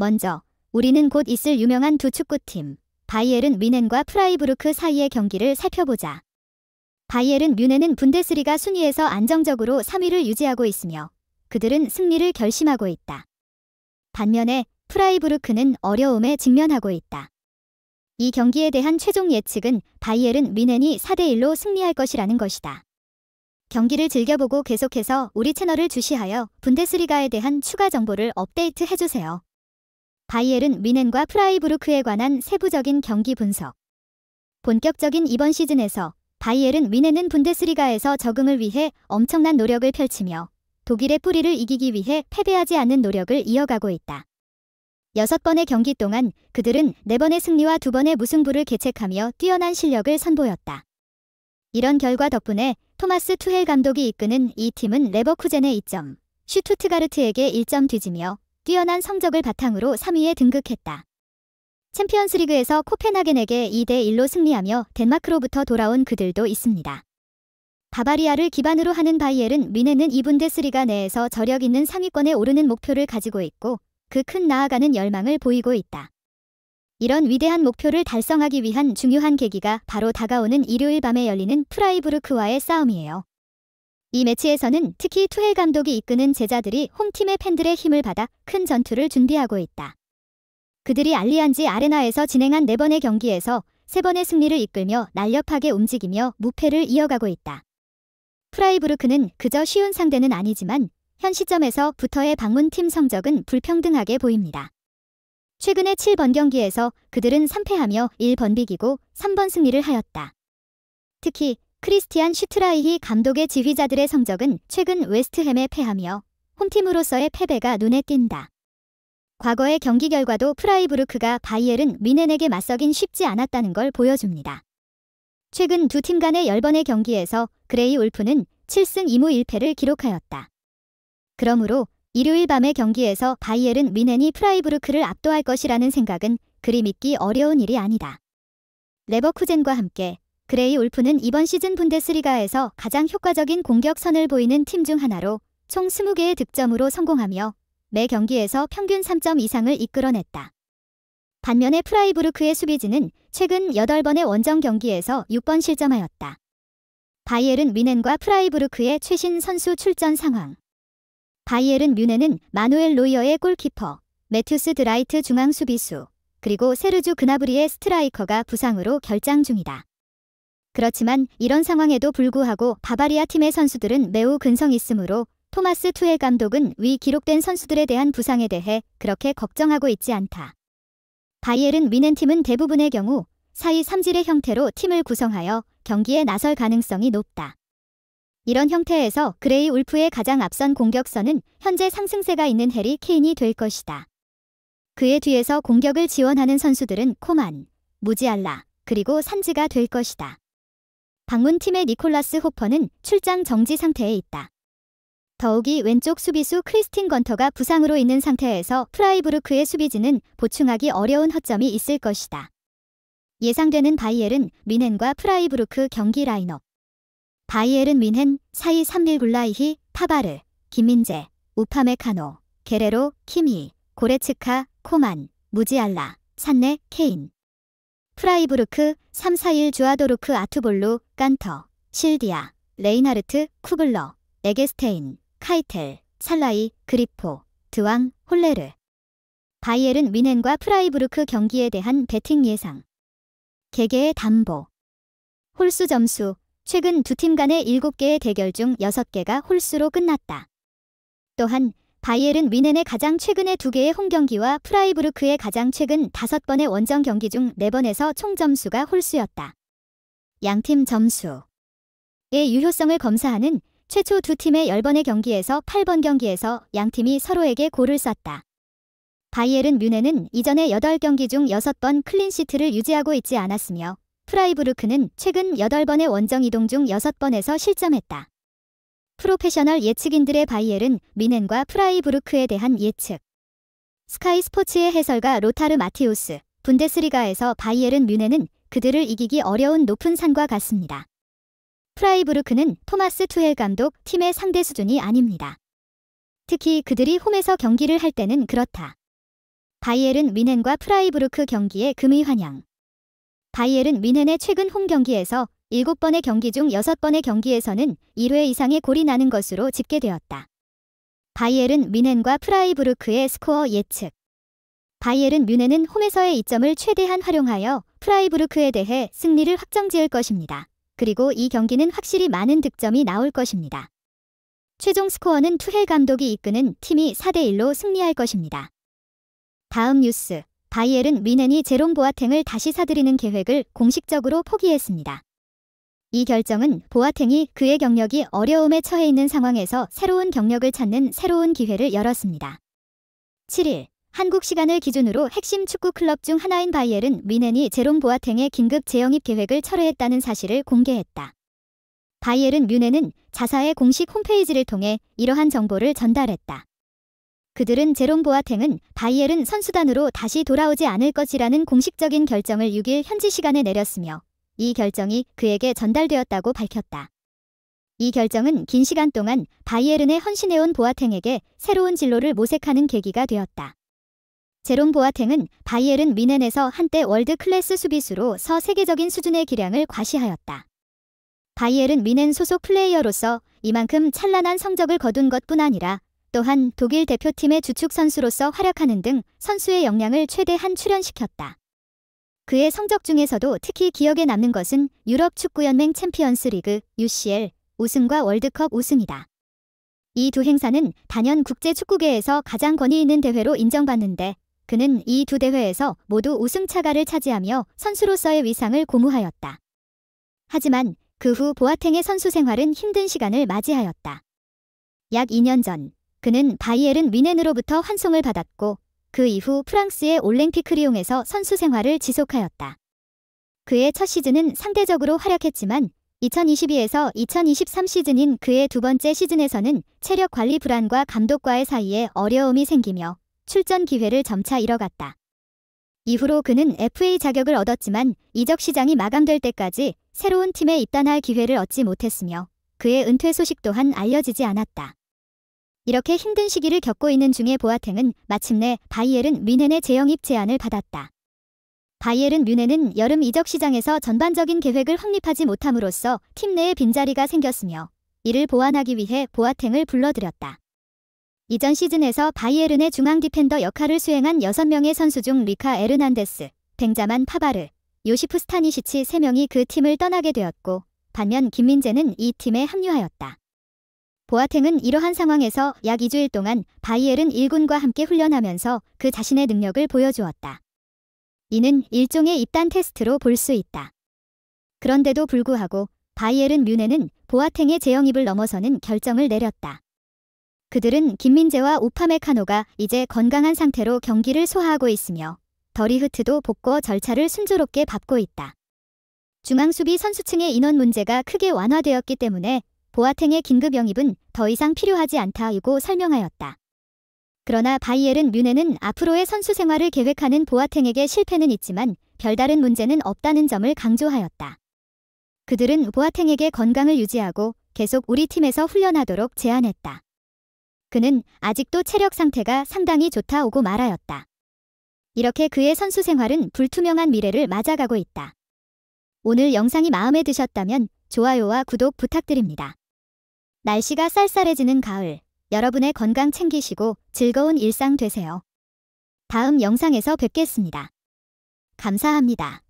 먼저 우리는 곧 있을 유명한 두 축구팀 바이에른 뮌헨과 프라이부르크 사이의 경기를 살펴보자. 바이에른 뮌헨은 분데스리가 순위에서 안정적으로 3위를 유지하고 있으며 그들은 승리를 결심하고 있다. 반면에 프라이부르크는 어려움에 직면하고 있다. 이 경기에 대한 최종 예측은 바이에른 뮌헨이 4대1로 승리할 것이라는 것이다. 경기를 즐겨보고 계속해서 우리 채널을 주시하여 분데스리가에 대한 추가 정보를 업데이트 해주세요. 바이에른 뮌헨과 프라이부르크에 관한 세부적인 경기 분석. 본격적인 이번 시즌에서 바이에른 뮌헨은 분데스리가에서 적응을 위해 엄청난 노력을 펼치며 독일의 뿌리를 이기기 위해 패배하지 않는 노력을 이어가고 있다. 6번의 경기 동안 그들은 4번의 승리와 2번의 무승부를 개책하며 뛰어난 실력을 선보였다. 이런 결과 덕분에 토마스 투헬 감독이 이끄는 이 팀은 레버쿠젠의 2점, 슈투트가르트에게 1점 뒤지며 뛰어난 성적을 바탕으로 3위에 등극했다. 챔피언스리그에서 코펜하겐에게 2대1로 승리하며 덴마크로부터 돌아온 그들도 있습니다. 바바리아를 기반으로 하는 바이에른 뮌헨은 이 분데스리가 내에서 저력 있는 상위권에 오르는 목표를 가지고 있고 그 큰 나아가는 열망을 보이고 있다. 이런 위대한 목표를 달성하기 위한 중요한 계기가 바로 다가오는 일요일 밤에 열리는 프라이부르크와의 싸움이에요. 이 매치에서는 특히 투헬 감독이 이끄는 제자들이 홈팀의 팬들의 힘을 받아 큰 전투를 준비하고 있다. 그들이 알리안지 아레나에서 진행한 4번의 경기에서 3번의 승리를 이끌며 날렵하게 움직이며 무패를 이어가고 있다. 프라이부르크는 그저 쉬운 상대는 아니지만 현 시점에서부터의 방문팀 성적은 불평등하게 보입니다. 최근의 7번 경기에서 그들은 3패하며 1번 비기고 3번 승리를 하였다. 특히 크리스티안 슈트라이히 감독의 지휘자들의 성적은 최근 웨스트햄에 패하며 홈팀으로서의 패배가 눈에 띈다. 과거의 경기 결과도 프라이부르크가 바이에른 뮌헨에게 맞서긴 쉽지 않았다는 걸 보여줍니다. 최근 두 팀 간의 10번의 경기에서 그레이 울프는 7승 2무 1패를 기록하였다. 그러므로 일요일 밤의 경기에서 바이에른 뮌헨이 프라이부르크를 압도할 것이라는 생각은 그리 믿기 어려운 일이 아니다. 레버쿠젠과 함께 그레이 울프는 이번 시즌 분데스리가에서 가장 효과적인 공격선을 보이는 팀 중 하나로 총 20개의 득점으로 성공하며 매 경기에서 평균 3점 이상을 이끌어냈다. 반면에 프라이부르크의 수비진은 최근 8번의 원정 경기에서 6번 실점하였다. 바이에른 뮌헨과 프라이부르크의 최신 선수 출전 상황. 바이에른 뮌헨은 마누엘 노이어의 골키퍼, 매튜스 드라이트 중앙 수비수, 그리고 세르주 그나브리의 스트라이커가 부상으로 결장 중이다. 그렇지만 이런 상황에도 불구하고 바바리아 팀의 선수들은 매우 근성 있으므로 토마스 투헬 감독은 위 기록된 선수들에 대한 부상에 대해 그렇게 걱정하고 있지 않다. 바이에른 뮌헨 팀은 대부분의 경우 4-2-3-1의 형태로 팀을 구성하여 경기에 나설 가능성이 높다. 이런 형태에서 그레이 울프의 가장 앞선 공격선은 현재 상승세가 있는 해리 케인이 될 것이다. 그의 뒤에서 공격을 지원하는 선수들은 코만, 무지알라, 그리고 산지가 될 것이다. 방문팀의 니콜라스 호퍼는 출장 정지 상태에 있다. 더욱이 왼쪽 수비수 크리스틴 건터가 부상으로 있는 상태에서 프라이부르크의 수비진은 보충하기 어려운 허점이 있을 것이다. 예상되는 바이에른 뮌헨과 프라이부르크 경기 라인업. 바이에른 뮌헨, 4-2-3-1 굴라이히, 파바르, 김민재, 우파메카노, 게레로, 키미, 고레츠카, 코만, 무지알라, 산네, 케인. 프라이부르크, 3-4-1 주아도르크 아투볼루, 깐터, 실디아, 레이나르트, 쿠블러, 에게스테인, 카이텔, 살라이, 그리포, 드왕, 홀레르. 바이에른 뮌헨과 프라이부르크 경기에 대한 배팅 예상. 개개의 담보. 홀수 점수. 최근 두 팀 간의 7개의 대결 중 6개가 홀수로 끝났다. 또한 바이에른 뮌헨의 가장 최근의 2개의 홈경기와 프라이부르크의 가장 최근 5번의 원정 경기 중 4번에서 총 점수가 홀수였다. 양팀 점수의 유효성을 검사하는 최초 두 팀의 10번의 경기에서 8번 경기에서 양팀이 서로에게 골을 쐈다. 바이에른 뮌헨은 이전의 8경기 중 6번 클린시트를 유지하고 있지 않았으며 프라이부르크는 최근 8번의 원정 이동 중 6번에서 실점했다. 프로페셔널 예측인들의 바이에른 뮌헨과 프라이부르크에 대한 예측. 스카이 스포츠의 해설가 로타르 마티우스, 분데스리가에서 바이에른 뮌헨은 그들을 이기기 어려운 높은 산과 같습니다. 프라이부르크는 토마스 투헬 감독 팀의 상대 수준이 아닙니다. 특히 그들이 홈에서 경기를 할 때는 그렇다. 바이에른 뮌헨과 프라이부르크 경기에 금의 환영. 바이에른 뮌헨의 최근 홈 경기에서 7번의 경기 중 6번의 경기에서는 1회 이상의 골이 나는 것으로 집계되었다. 바이에른 뮌헨과 프라이부르크의 스코어 예측. 바이에른 뮌헨은 홈에서의 이점을 최대한 활용하여 프라이부르크에 대해 승리를 확정지을 것입니다. 그리고 이 경기는 확실히 많은 득점이 나올 것입니다. 최종 스코어는 투헬 감독이 이끄는 팀이 4대1로 승리할 것입니다. 다음 뉴스. 바이에른 뮌헨이 제롬 보아탱을 다시 사들이는 계획을 공식적으로 포기했습니다. 이 결정은 보아탱이 그의 경력이 어려움에 처해 있는 상황에서 새로운 경력을 찾는 새로운 기회를 열었습니다. 7일, 한국 시간을 기준으로 핵심 축구 클럽 중 하나인 바이에른 뮌헨이 제롬 보아탱의 긴급 재영입 계획을 철회했다는 사실을 공개했다. 바이에른 뮌헨은 자사의 공식 홈페이지를 통해 이러한 정보를 전달했다. 그들은 제롬 보아탱은 바이에른 선수단으로 다시 돌아오지 않을 것이라는 공식적인 결정을 6일 현지 시간에 내렸으며 이 결정이 그에게 전달되었다고 밝혔다. 이 결정은 긴 시간 동안 바이에른에 헌신해온 보아탱에게 새로운 진로를 모색하는 계기가 되었다. 제롬 보아탱은 바이에른 뮌헨에서 한때 월드 클래스 수비수로 세계적인 수준의 기량을 과시하였다. 바이에른 뮌헨 소속 플레이어로서 이만큼 찬란한 성적을 거둔 것뿐 아니라 또한 독일 대표팀의 주축 선수로서 활약하는 등 선수의 역량을 최대한 출현시켰다. 그의 성적 중에서도 특히 기억에 남는 것은 유럽 축구연맹 챔피언스 리그 UCL 우승과 월드컵 우승이다. 이 두 행사는 단연 국제 축구계에서 가장 권위 있는 대회로 인정받는데 그는 이 두 대회에서 모두 우승차가를 차지하며 선수로서의 위상을 고무하였다. 하지만 그 후 보아탱의 선수 생활은 힘든 시간을 맞이하였다. 약 2년 전 그는 바이에른 뮌헨으로부터 환송을 받았고 그 이후 프랑스의 올랭피크 리옹에서 선수 생활을 지속하였다. 그의 첫 시즌은 상대적으로 활약했지만 2022에서 2023 시즌인 그의 두 번째 시즌에서는 체력 관리 불안과 감독과의 사이에 어려움이 생기며 출전 기회를 점차 잃어갔다. 이후로 그는 FA 자격을 얻었지만 이적 시장이 마감될 때까지 새로운 팀에 입단할 기회를 얻지 못했으며 그의 은퇴 소식 또한 알려지지 않았다. 이렇게 힘든 시기를 겪고 있는 중에 보아탱은 마침내 바이에른 뮌헨의 재영입 제안을 받았다. 바이에른 뮌헨은 여름 이적 시장에서 전반적인 계획을 확립하지 못함으로써 팀 내에 빈자리가 생겼으며 이를 보완하기 위해 보아탱을 불러들였다. 이전 시즌에서 바이에른의 중앙 디펜더 역할을 수행한 6명의 선수 중 리카 에르난데스, 벤자만 파바르, 요시프 스타니시치 3명이 그 팀을 떠나게 되었고 반면 김민재는 이 팀에 합류하였다. 보아탱은 이러한 상황에서 약 2주일 동안 바이에른 1군과 함께 훈련하면서 그 자신의 능력을 보여주었다. 이는 일종의 입단 테스트로 볼 수 있다. 그런데도 불구하고 바이에른 뮌헨은 보아탱의 재영입을 넘어서는 결정을 내렸다. 그들은 김민재와 우파메카노가 이제 건강한 상태로 경기를 소화하고 있으며 더리흐트도 복구 절차를 순조롭게 밟고 있다. 중앙수비 선수층의 인원 문제가 크게 완화되었기 때문에 보아탱의 긴급 영입은 더 이상 필요하지 않다고 설명하였다. 그러나 바이에른 뮌헨은 앞으로의 선수 생활을 계획하는 보아탱에게 실패는 있지만 별다른 문제는 없다는 점을 강조하였다. 그들은 보아탱에게 건강을 유지하고 계속 우리 팀에서 훈련하도록 제안했다. 그는 아직도 체력 상태가 상당히 좋다고 말하였다. 이렇게 그의 선수 생활은 불투명한 미래를 맞아가고 있다. 오늘 영상이 마음에 드셨다면 좋아요와 구독 부탁드립니다. 날씨가 쌀쌀해지는 가을, 여러분의 건강 챙기시고 즐거운 일상 되세요. 다음 영상에서 뵙겠습니다. 감사합니다.